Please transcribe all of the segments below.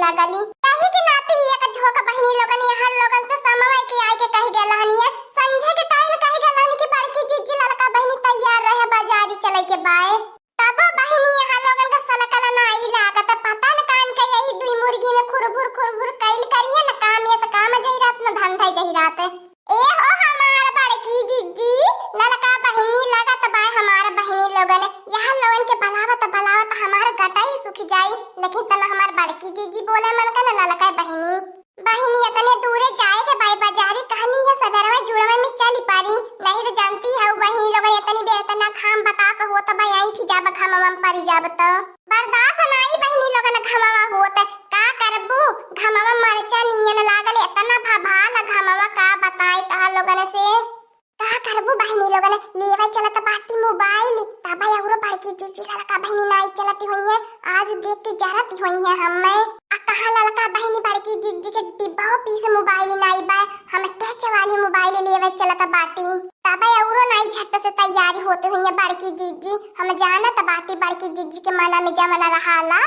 लगली कही के नाती एक झोका बहिनी लोगन यहाँ लोगन से समवाय के आए के कही गेल हनी संझे के टाइम कही गेल हनी कि बड़की जीजी लड़का बहिनी तैयार रहे बाजारी चले के बाय तब बहिनी यहाँ लोगन का सलकला ना आई लागत पता न कान के यही दुई मुर्गी में खुरबुर कैल करिए न काम ये काम जही रात न धंधा जही रात ए हो हमार बड़की जीजी लड़का बहिनी लगत बाय हमार बहिनी लोगन यहाँ लोगन के बलावत हमार गटाई सुख जाई लेकिन तना हमार बड़की जीजी बोले मन का न लड़का बहिनी इतने दूरे जाए के बाय बाजारी कहानी है सवेरवा जुड़वा में चली पारी नहीं तो जानती है बहिनी लोग इतनी बेतना खाम बता के होत बा आई थी जाब घमवा में परी जाब तो बर्दाश्त नहीं बहिनी लोग न घमवा होत का करबू घमवा मरचा नियन लागल इतना भभाल घमवा का बताई कहा लोगन से का करबू बहिनी लोगन लेवे चलत बाटी मोबाइल तब औरो बड़की जीजी लड़का बहिनी नहीं चलती होई है आज देख के जरती होई है हमें कहा लड़का बहिनी बड़की जीजी के डिब्बा पीस मोबाइल नहीं बा हम टच वाली मोबाइल लेवे चलत बाटी तब औरो नहीं झट से तैयारी होते हुई है बड़की जीजी हम जानत बाटी बड़की जीजी के मना में जमना रहाला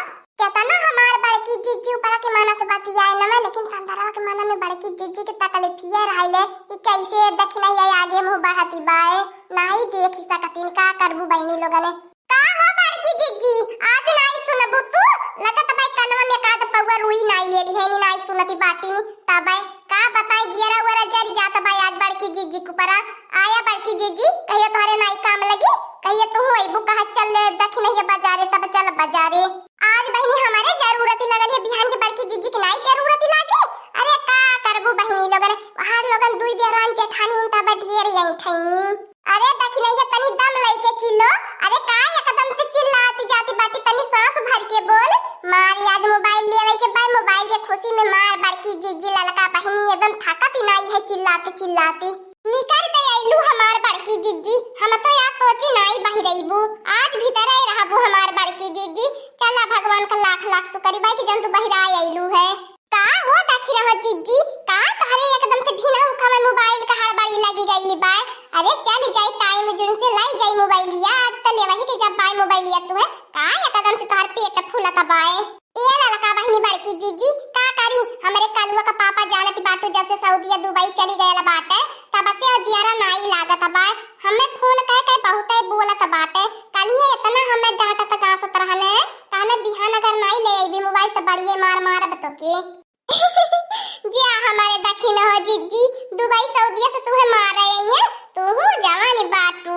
कहता ना हमार बड़की जीजी ऊपर के मना से बतियाए ना लेकिन कंदरवा के मना में बड़की जीजी के तकलीफ ये रहले कि कैसे दखना ये आगे मुंह बढ़ती बाए नहीं देख सकतीन का करबू बहिनी लोगन का हो बड़की जीजी आज नहीं सुनबू तू लगत भाई कनवा में का पौवा रुई नहीं लेली है नहीं सुनती बाटी नी तब का बताई जियरा वरा जरी जात भाई आज बड़की जीजी के ऊपर आया बड़की जीजी कहियो तोरे नहीं काम लगी कहियो तू अइबू कहा चल दखना ये बाजारे तब चल बाजारे आज बहिनी हमारे जरूरत लगल है बिहान के बड़की जीजी के नहीं जरूरत लागे अरे का करबू बहिनी लोगन हर लोगन दुई देरान जेठानी तब ढेर यही ठैनी अरे दखना ये तनी दम लइके चिल्लो अरे का एकदम से चिल्लाती जाती बाटी तनी सांस भर के बोल मारी आज मोबाइल लेवे के बाद मोबाइल के खुशी में मार बड़की जीजी लड़का बहिनी एकदम थकती नहीं है चिल्लाती निकर दे आइलू हमार बड़की जीजी हम तो यार सोची नहीं बही रहीबू आज भीतर ही रहबू हमार बड़की जीजी चला भगवान का लाख शुक्र बाई कि जन तू बहिरा आइलू है का हो दखी रहो जीजी का तोहरे एकदम से भीना हुखा में मोबाइल का हड़बड़ी लगी गईली बा अरे चल जाई टाइम जुन से लाई जाई मोबाइल यार त ले वही के जब बाई मोबाइल लिया तू है का एकदम से तोहर पेट फूला बाए ए लड़का बहिनी बड़की जीजी का करी हमरे कलुआ का पापा जानत बाटू जब से सऊदीया दुबई चली गएला बाटे तब से जियारा नाई लागत बाए हमें फोन कह बहुत बोलत बाटे कलिए इतना हमें डांटत गासत रहने काने बिहान अगर नाई ले आईबी मोबाइल त बड़िए मार बतोके जी हमारे दखिन हो जीजी दुबई सऊदीया से तुहे मार रहे हैं तू हो जवानी बाटू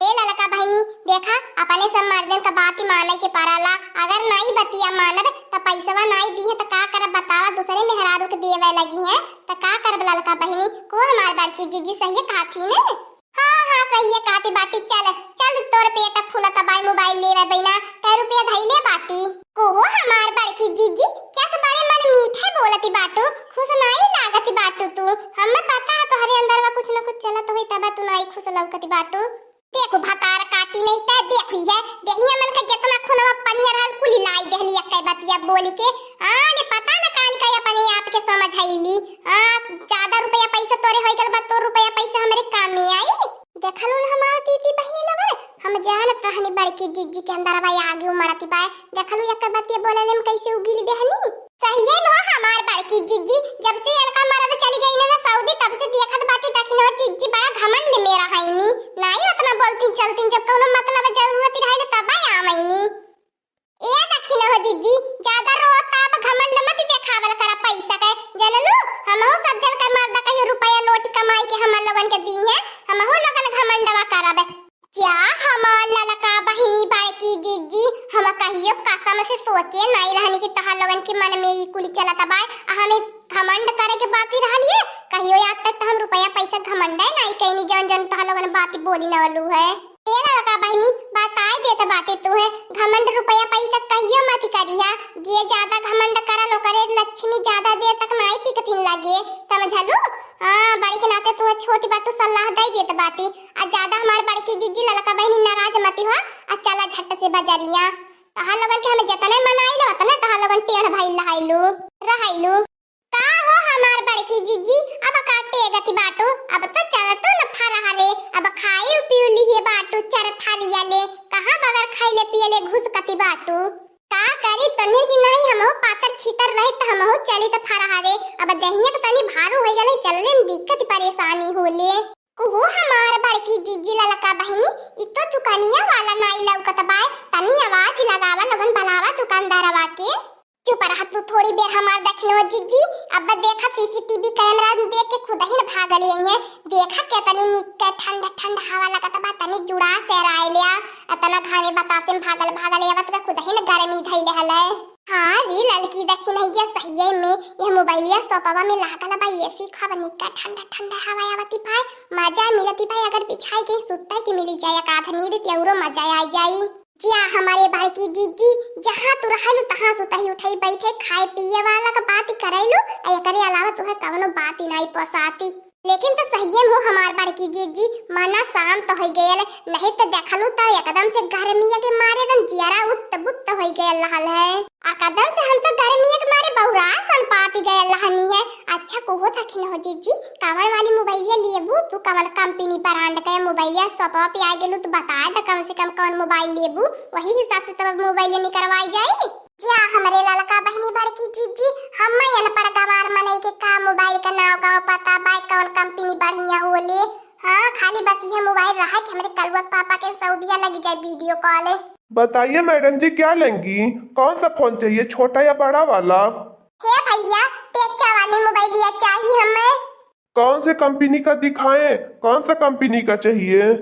ए लड़का बहिनी देखा अपने सब मर्दन का बात ही माने के पाराला अगर नहीं बतिया मानब त पैसवा नहीं दी है त का करब बतावा दूसरे मेहरारू के देवे लगी है त का करब लड़का बहिनी को हमार बड़की जीजी सही कहती ने हां सही है कहती बाटी चल तोर पेट फूला बाई मोबाइल लेवे बिना 10 रुपया धइले बाटी को हो हमार बड़की जीजी क्या से बड़े मन मीठे बोलती बाटू खुश नहीं लागती बाटू तू हमें पता है तोहरे अंदर में कुछ न कुछ चलत होई तब तू नहीं खुश लगती बाटू देखो भतार काटी नहीं त देखी है देहिया मन का जितना खुनवा पनिया रहल कुली लाई देहली एक बतिया बोली के ने पता न कान का अपने आप के समझाईली ज्यादा रुपया पैसा तोरे होई गल बा तो रुपया पैसा हमरे काम में आई देखलू न हमार दीदी बहिनी लगन हम जानत रहनी बड़की जीजी के अंदर भाई आगे उमड़ती बाय देखलू एक बतिया बोलेले में कैसे उगिली देहनी सही है नो हमार बड़की जीजी जब से लड़का मरद चली गई ना सऊदी तब से देखत बाटी दखिन हो जीजी बड़ा घमंड मेरा हैनी नहीं उतना बोलती चलती जब कोनो मतलब जरूरत रहले तब आमैनी ए दखिन हो जीजी ज्यादा रोता अब घमंड मत देखावल करा पैसा के जानलू हमहु सब जन के मर्द कहियो रुपया नोट कमाई के हम लोगन के दी है हमहु लोगन घमंडवा करबे क्या हमार लड़का बहिनी बड़की जीजी हम कहियो कसम से सोचे नहीं रहनी कि तहां लोगन के मन में ई कुली चलत बाय हमें घमंड करे के बात ही रहलिए कहियो आज तक हम रुपया पैसा घमंड नहीं कहीं जन तहां लोगन बात बोली न वालू है ए लड़का बहिनी बताई देत बाटे तू है घमंड रुपया पैसा कहियो मत करिया जे ज्यादा घमंड करा लो करे लक्ष्मी ज्यादा देर तक नहीं टिकतिन लागे समझलू बड़ी के नाते तू छोटी बाटू सलाह दे देत बाटी आ ज्यादा हमार बड़की जीजी लड़का बहिनी नाराज मत हो आ चला झट से बाजारिया तहां लोगन के हमें जतने मनाई लो तने तहां लोगन टेढ़ भाई रहाइलू का हो हमार बड़की जीजी अब काटे गति बाटू अब तो चल तो न फरा रे अब खाए पिउली हे बाटू चर थालिया ले कहां बगर खाइले पियले घुस कति बाटू का करी तने की नहीं हम पातर छितर रहे त हमहु चली त फरहारे। अब दहिया के तनी भारू हो गले, चलले में दिक्कत परेशानी होले। कुहू हमार बड़की जीजी ललका बहिनी इतो दुकानिया वाला नाई लौकत बाय, तनी आवाज लगावा लगन बुलावा दुकानदारवा के। चुप रह तू थोड़ी देर हमार दक्षिण जीजी। अब देखा सीसीटीवी कैमरा देख के खुद ही न भागल है। देखा के तनी निक ठंडा ठंडा हवा लगत बा, तनी जुड़ा से रायलिया अतना घामे बताते में भागल भागल आवत का खुद ही न गर्मी धइले हले। हां री ललकी दक्षिण है सही में यह मोबाइलिया सोफावा में लागल बा, एसी खब निक ठंडा ठंडा हवा आवती पाए, मजा मिलती पाए। अगर बिछाई के सुत्ता के मिल जाए काथ नींद ते औरो मजा आ जाई। जिया हमारे बड़की जीजी जहां तू रहलु तहां सुतही उठई बैठे खाए पिए वाला का बात ही करैलु, एकरे अलावा तुहे कवनो बात ही नहीं पसाती। लेकिन तो सही हो हमार बड़की जीजी मना शांत हो गयल, नहीं तो देखलु त एकदम से गर्मिया के मारे एकदम जियारा उत बुत हो गयल रहल है। एकदम से हम तो गर्मिया के मारे बहुरा सन पाती गयल रहनी है। अच्छा कोहो थकिन हो जीजी, कवर वाली मोबाइलिया लेबू तू, कवर कंपनी ब्रांड का मोबाइलिया शॉपवा पे आ गेलू तो बता दे कम से कम कौन मोबाइल लेबू, वही हिसाब से तब मोबाइल निकलवाई जाए। जिया हमरे ललका बहनी बड़की जीजी हम अनपढ़ गवार मनई के का मोबाइल का नाम गाँव पता बाय कौन कंपनी बढ़िया होले। हाँ खाली बस यह मोबाइल रहा कि हमारे कलुआ पापा के सऊदीया लग जाए वीडियो कॉल। बताइए मैडम जी क्या लेंगी, कौन सा फोन चाहिए, छोटा या बड़ा वाला? हे भैया टेक्चा वाली मोबाइल लिया चाहिए हमें। कौन से कंपनी का दिखाएं, कौन सा कंपनी का चाहिए?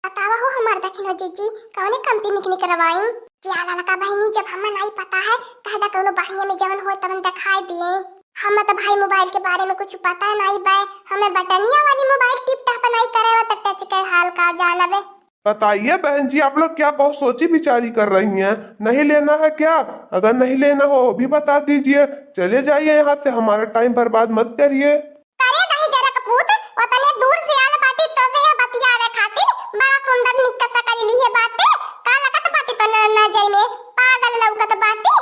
बतावा हो हमार दक्षिण जीजी कौन कंपनी के निकलवाई। जिया ललका बहनी जब हमें नहीं पता है कहदा कोनो बढ़िया में जवन हो तवन दिखाई दिए। हमें तो भाई मोबाइल के बारे में कुछ पता नहीं बे, हमें बटनिया वाली मोबाइल टिप टॉप नहीं करे वो तो टच के हाल का जानबे। बताइए बहन जी आप लोग क्या बहुत सोची विचारी कर रही हैं, नहीं लेना है क्या? अगर नहीं लेना हो भी बता दीजिए, चले जाइए यहाँ से, हमारा टाइम बर्बाद मत करिए। करे नहीं जरा कपूत ओतने दूर से आल बाटी तो से यह बतियावे खातिर बड़ा सुंदर निकट कर ली है बाटे, का लगत बाटी तो नजर में पागल लौकत बाटी।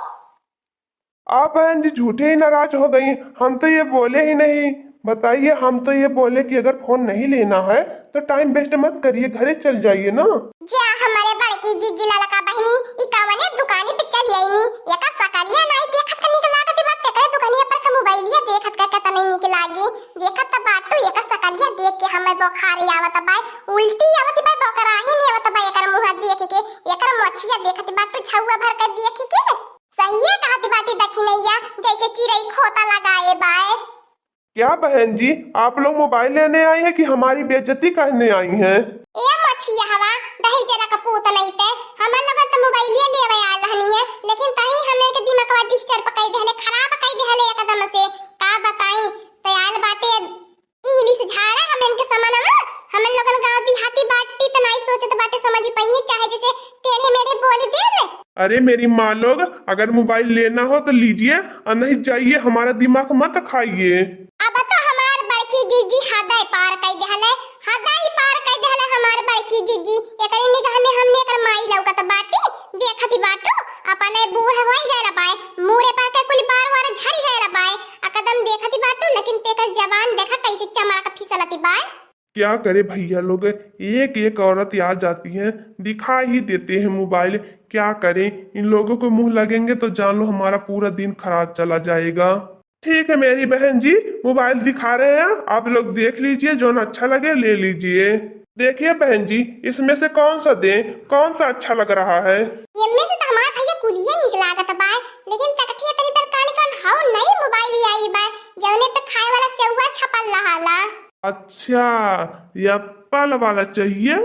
आप बहन जी झूठे ही नाराज हो गई, हम तो ये बोले ही नहीं। बताइए हम तो ये बोले कि अगर फोन नहीं लेना है तो टाइम वेस्ट मत करिए, घरे चल जाइए ना। जा हमारे बड़की जीजी ललका बहनी ई कवने दुकानी पे चल आईनी, एका सकलिया नहीं देखत के निक लागत बात करे दुकानिया पर का मोबाइलिया देखत का कत नहीं निक लागी। देखत त बाटू एका सकलिया देख के हमें बुखार आवत बा, उल्टी आवत बा, बकरा ही नहीं आवत बा एकर मुंह देख के, एकर मछिया देखत बाटू छौआ भर के देख के। सही है कहती बाटी दखिनैया जैसे चिड़ई खोता लगाए बाए। क्या बहन जी आप लोग मोबाइल लेने आई हैं कि हमारी बेइज्जती करने आई हैं? ए मछिया हवा दही जरा कपूत नहीं ते हमन लोग तो मोबाइलिया लेवे आ रहनी है, लेकिन तही हमें के दिमागवा डिस्टर्ब कई देले, खराब कई देले एकदम से। का बताई तयाल बाटे इंग्लिश झाड़ा हमें के समानवा, हमन लोगन गांव देहाती बाटी त नहीं सोचत बाटे समझ पइए, चाहे जैसे टेढ़े मेढ़े बोल देले। अरे मेरी माँ लोग अगर मोबाइल लेना हो तो लीजिए और नहीं जाइए, हमारा दिमाग मत खाइए। अब तो हमार बड़की जीजी हदै पार कई देले, हदै पार कई देले हमार बड़की जीजी। एकरे निगाह में हमने एकर माई लौकत बाटी देखती बाटू अपने बूढ़ होई गए बाय, मुड़े पर के कुल बार बार झड़ी गए बाय, एकदम देखती बाटू लेकिन तेकर जवान देखा कैसे चमड़ा का फिसलती बाय। क्या करे भैया लोग, एक एक औरत आ जाती है दिखा ही देते हैं मोबाइल, क्या करें, इन लोगों को मुंह लगेंगे तो जान लो हमारा पूरा दिन खराब चला जाएगा। ठीक है मेरी बहन जी मोबाइल दिखा रहे हैं, आप लोग देख लीजिए, जो अच्छा लगे ले लीजिए। देखिए बहन जी इसमें से कौन सा दें, कौन सा अच्छा लग रहा है? ये में से तो हमार भैया कुलिया निकलागत बाय, लेकिन तकठिया तनी पर कानी कौन हाउ नई मोबाइल आई बाय जौने पे खाए वाला सेउआ छपल रहाला। अच्छा ये एप्पल वाला चाहिए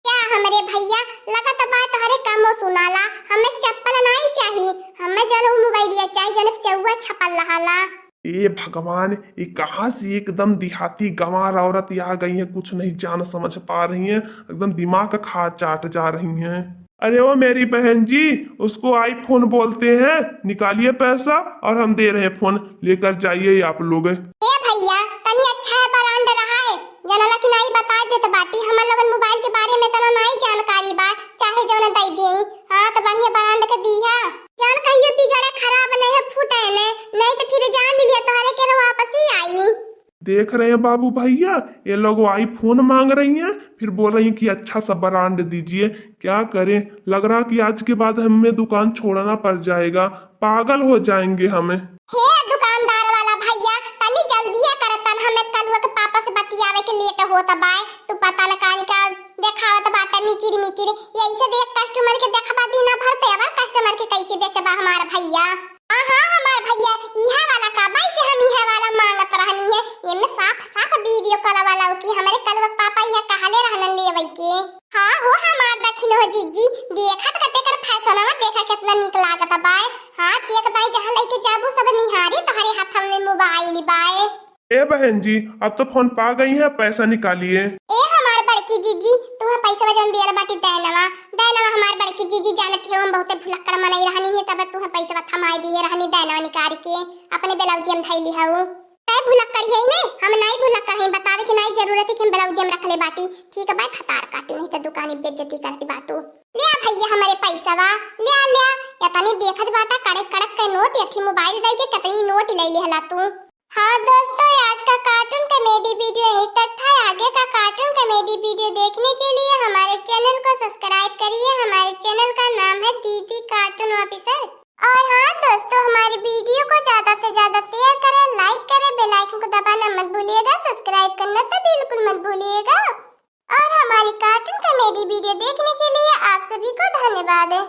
क्या हमरे भैया लगत बात हरे कमो सुनाला, हमें चप्पल नहीं चाहिए, हमें जनो मोबाइलिया चाहिए जने सेउआ छपल रहाला। ए भगवान ये कहाँ से एकदम देहाती गंवार औरत आ गई है, कुछ नहीं जान समझ पा रही हैं, एकदम दिमाग खा चाट जा रही हैं। अरे वो मेरी बहन जी उसको आईफोन बोलते हैं, निकालिए पैसा और हम दे रहे हैं फोन, लेकर जाइए आप लोग। ए भैया तनी अच्छा है ब्रांड रहा है जनला की नहीं बता देत बाटी, हम लोगन मोबाइल के बारे में तना नहीं जानकारी बा, चाहे जौन दई देई। हां तो बढ़िया ब्रांड के दिया, जान कहियो बिगड़े खराब नहीं है फूटे ने, नहीं तो फिर जान लिया तोहरे के वापस ही आई। देख रहे हैं बाबू भैया, ये लोग आईफोन मांग रही हैं, फिर बोल रही हैं कि अच्छा सा ब्रांड दीजिए। क्या करें, लग रहा कि आज के बाद हमें दुकान छोड़ना पड़ जाएगा, पागल हो जाएंगे हमें। हे दुकानदार वाला भैया, तनी जल्दी करतन, हमें कलुआ के पापा से बतियावे के लेट होत बाय। तू पता न कानी का देखावत बाटा मिचिर मिचिर, यही देख कस्टमर के देखबा दीना भरते अब कस्टमर के कैसे बेचबा हमार भैया। हां हमार भैया इहा वाला का बाई से हम इहा वाला मांगत रहनी है, एमे साफ साफ वीडियो कॉल वाला कि हमारे कलुआ पापा इहा कहले रहन लेवे के। हां हो हमार दखिन हो जीजी, देखत कते कर फैशनवा देखा कितना निक लागत बाय। हां तेक दाई जहां लेके जाबू सब निहारी तोहरे हाथ में मोबाइल बाय। ए बहन जी, अब तो फोन पा गई है, पैसा निकालिए। ए हमार बड़की जीजी, तुम्हें पैसा वजन दिया बाटी दैनवा हमार बड़की जीजी जानत हो हम बहुते भुलक्कड़ मनई रहनी है, तब तुम्हें पैसा थमाई दिए रहनी दैनवा निकाल के अपने ब्लाउज में धइली हऊ। तै भुलक्कड़ है ने, हम नहीं भुलक्कड़ है, बतावे कि नहीं जरूरत है कि हम ब्लाउज में रख ले बाटी। ठीक है भाई, फटार काटू नहीं तो दुकानी बेइज्जती करती बाटू। ले आ भैया हमारे पैसा वा, ले आ या तनी देखत बाटा कड़क कड़क के नोट या मोबाइल दई के कितनी नोट ले ले हला तू। हाँ दोस्तों, आज का कार्टून कॉमेडी वीडियो यहीं तक था। आगे का कार्टून कॉमेडी वीडियो देखने के लिए हमारे चैनल को सब्सक्राइब करिए। हमारे चैनल का नाम है दीदी कार्टून ऑफिसर। और हाँ दोस्तों, हमारी वीडियो को ज्यादा से ज्यादा शेयर करें, लाइक करें, बेल आइकन को दबाना मत भूलिएगा, सब्सक्राइब करना तो बिल्कुल मत भूलिएगा। और हमारी कार्टून कॉमेडी वीडियो देखने के लिए आप सभी को धन्यवाद।